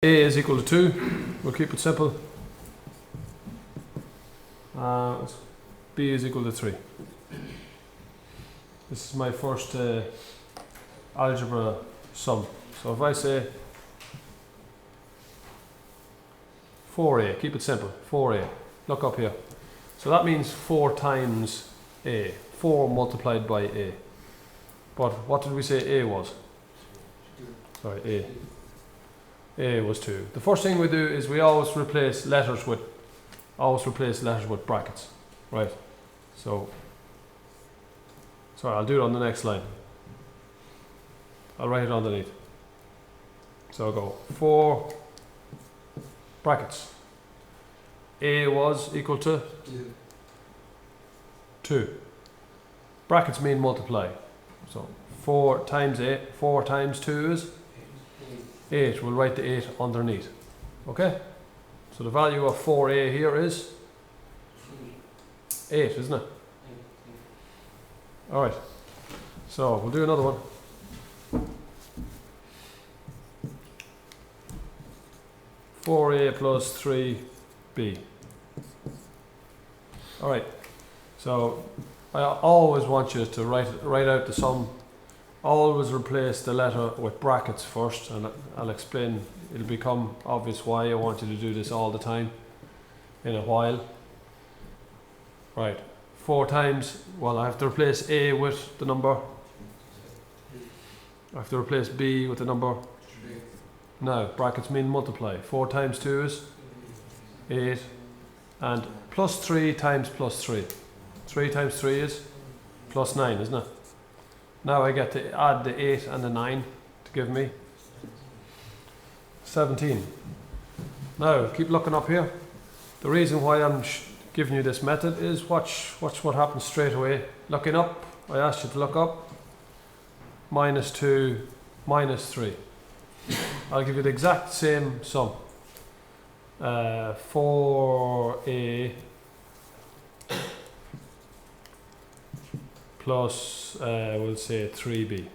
A is equal to 2. We'll keep it simple. B is equal to 3. This is my first algebra sum. So if I say 4a, keep it simple, 4a. Look up here. So that means 4 times a. 4 multiplied by a. But what did we say a was? Sorry, a. A was 2. The first thing we do is we always replace letters with brackets. Right. So sorry, I'll do it on the next line. I'll write it underneath. So I'll go 4 brackets. A was equal to 2. Brackets mean multiply. So 4 times 8, 4 times 2 is 8. We'll write the 8 underneath. Okay? So the value of 4a here is 8, isn't it? Alright. So we'll do another one. 4a plus 3b. Alright. So I always want you to write out the sum. Always replace the letter with brackets first, and I'll explain. It'll become obvious why I want you to do this all the time in a while. Right, 4 times, well, I have to replace a with the number. I have to replace b with the number. Now, brackets mean multiply. 4 times 2 is 8, and plus 3 times plus 3. 3 times 3 is plus 9, isn't it? Now I get to add the 8 and the 9 to give me 17. Now keep looking up here. The reason why I'm giving you this method is watch what happens straight away. Looking up, I asked you to look up. Minus 2, minus 3. I'll give you the exact same sum. 4a plus, we'll say 3b.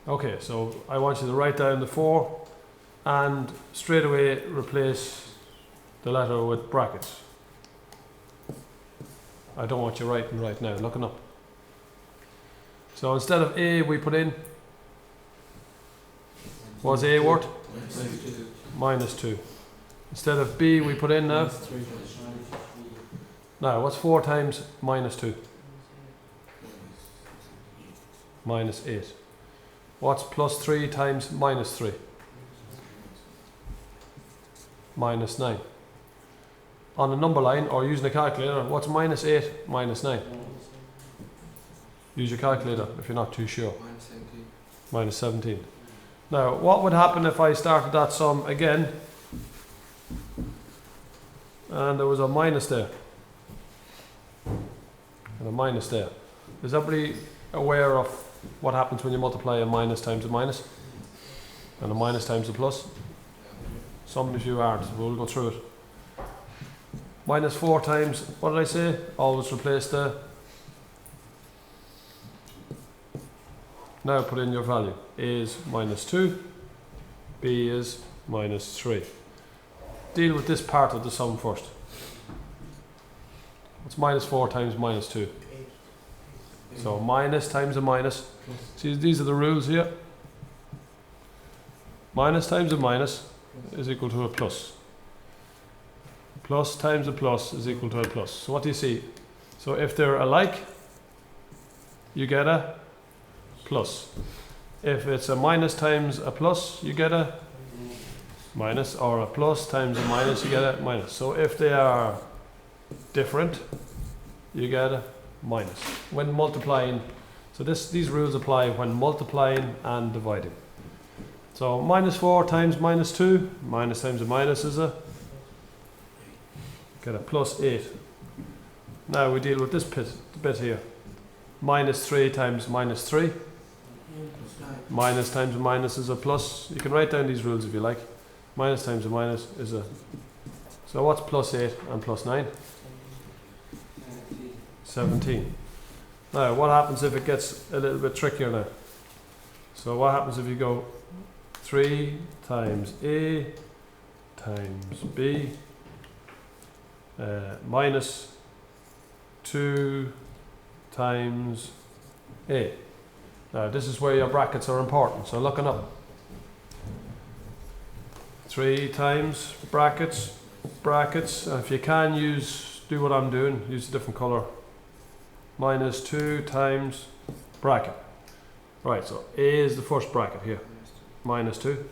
Okay, so I want you to write down the 4 and straight away replace the letter with brackets. I don't want you writing right now, looking up. So instead of a, we put in, what's a word? Minus 2. Instead of b, we put in now. Now, what's 4 times minus 2? Minus 8. What's plus 3 times minus 3? Minus 9. On a number line, or using a calculator, what's minus 8 minus 9? Use your calculator if you're not too sure. Minus 17. Now, what would happen if I started that sum again and there was a minus there? And a minus there. Is everybody aware of what happens when you multiply a minus times a minus? And a minus times a plus? Some of you aren't, we'll go through it. Minus 4 times, what did I say? Always replace the... Now put in your value. A is minus 2, B is minus 3. Deal with this part of the sum first. What's minus 4 times minus 2? So minus times a minus. See, these are the rules here. Minus times a minus is equal to a plus. Plus times a plus is equal to a plus. So what do you see? So if they're alike, you get a plus. If it's a minus times a plus, you get a minus, or a plus times a minus, you get a minus. So if they are different, you get a minus. When multiplying, so these rules apply when multiplying and dividing. So minus 4 times minus 2, minus times a minus is a, get a plus 8. Now we deal with this bit here. Minus 3 times minus 3. Minus times a minus is a plus. You can write down these rules if you like. Minus times a minus is a... So what's plus 8 and plus 9? 17. Now what happens if it gets a little bit trickier now? So what happens if you go 3 times A times B minus 2 times A. Now this is where your brackets are important, so look it up. 3 times brackets, and if you can do what I'm doing, use a different colour. Minus 2 times bracket. Right, so A is the first bracket here, minus 2.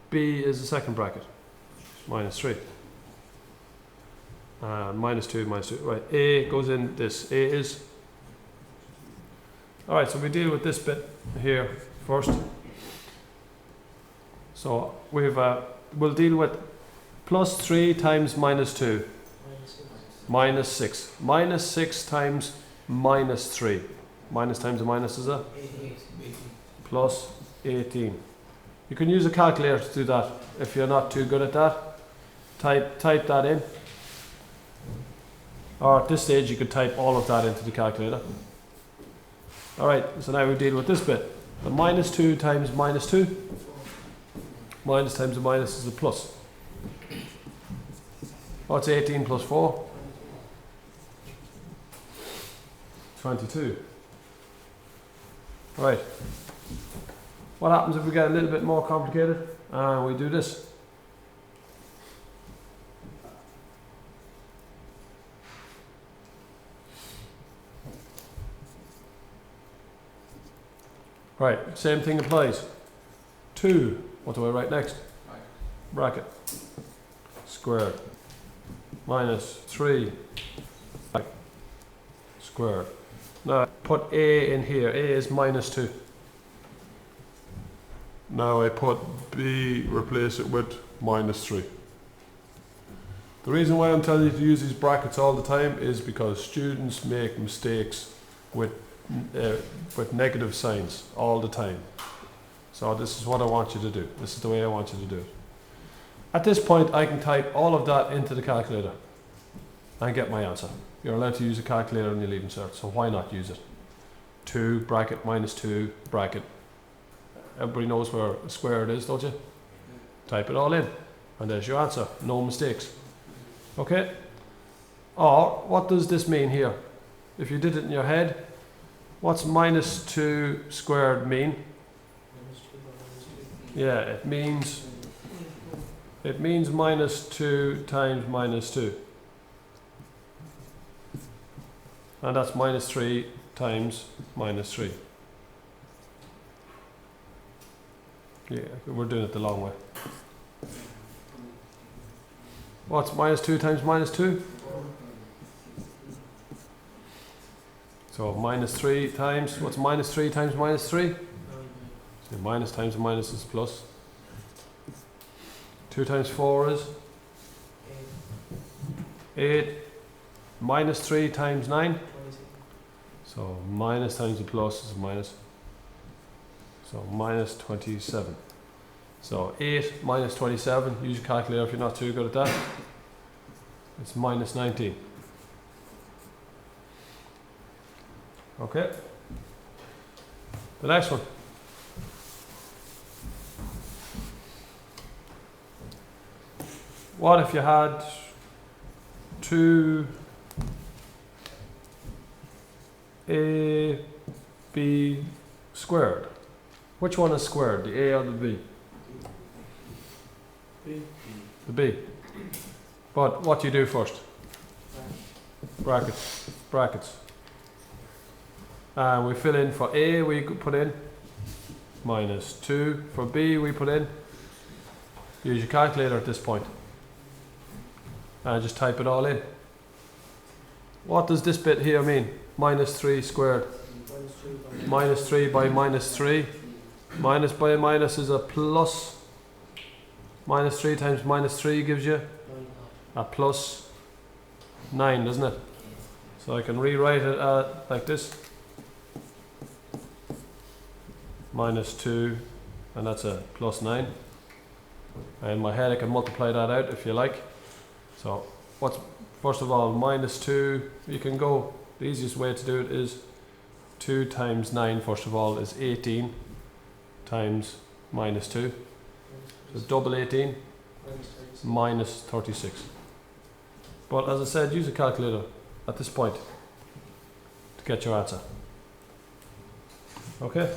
B is the second bracket, minus 3. And minus 2, minus 2. Right, A goes in this. A is. Alright, so we deal with this bit here first. So we'll deal with plus 3 times minus 2. Minus 6. Minus 6 times minus 3. Minus times a minus is a? 18. Plus 18. You can use a calculator to do that if you're not too good at that. Type that in. Or at this stage you could type all of that into the calculator. Alright, so now we deal with this bit. The minus 2 times minus 2. Minus times a minus is a plus. What's 18 plus 4? 22. Right. What happens if we get a little bit more complicated and we do this? Right, same thing applies. 2, what do I write next? Bracket. Squared. Minus 3. Bracket. Squared. Now put A in here. A is minus 2. Now I put B, replace it with minus 3. The reason why I'm telling you to use these brackets all the time is because students make mistakes with negative signs all the time. So this is what I want you to do. This is the way I want you to do it. At this point I can type all of that into the calculator and get my answer. You're allowed to use a calculator in your leaving cert, so why not use it? 2 bracket minus 2 bracket. Everybody knows where a squared is, don't you? Type it all in and there's your answer. No mistakes. Okay? Or what does this mean here? If you did it in your head, what's minus 2 squared mean? Yeah, it means minus 2 times minus 2. And that's minus 3 times minus 3. Yeah, we're doing it the long way. What's minus 2 times minus 2? So minus 3 times, what's minus 3 times minus 3? So minus times a minus is plus. 2 times 4 is? 8. Minus 3 times 9? So minus times a plus is a minus. So minus 27. So 8 minus 27, use your calculator if you're not too good at that. It's minus 19. Okay. The next one. What if you had 2 A B squared? Which one is squared, the A or the B? B. The B. But what do you do first? Brackets. Brackets. And we fill in for A, we put in minus 2. For B, we put in, use your calculator at this point. And just type it all in. What does this bit here mean? Minus 3 squared. Minus 3 by minus 3. Minus by a minus is a plus. Minus 3 times minus 3 gives you a plus 9, doesn't it? So I can rewrite it like this. Minus 2, and that's a plus 9. And in my head I can multiply that out if you like. So what's, first of all, minus 2, you can go, the easiest way to do it is 2 times 9 first of all is 18 times minus 2. So double 18 minus 36. But as I said, use a calculator at this point to get your answer. Okay?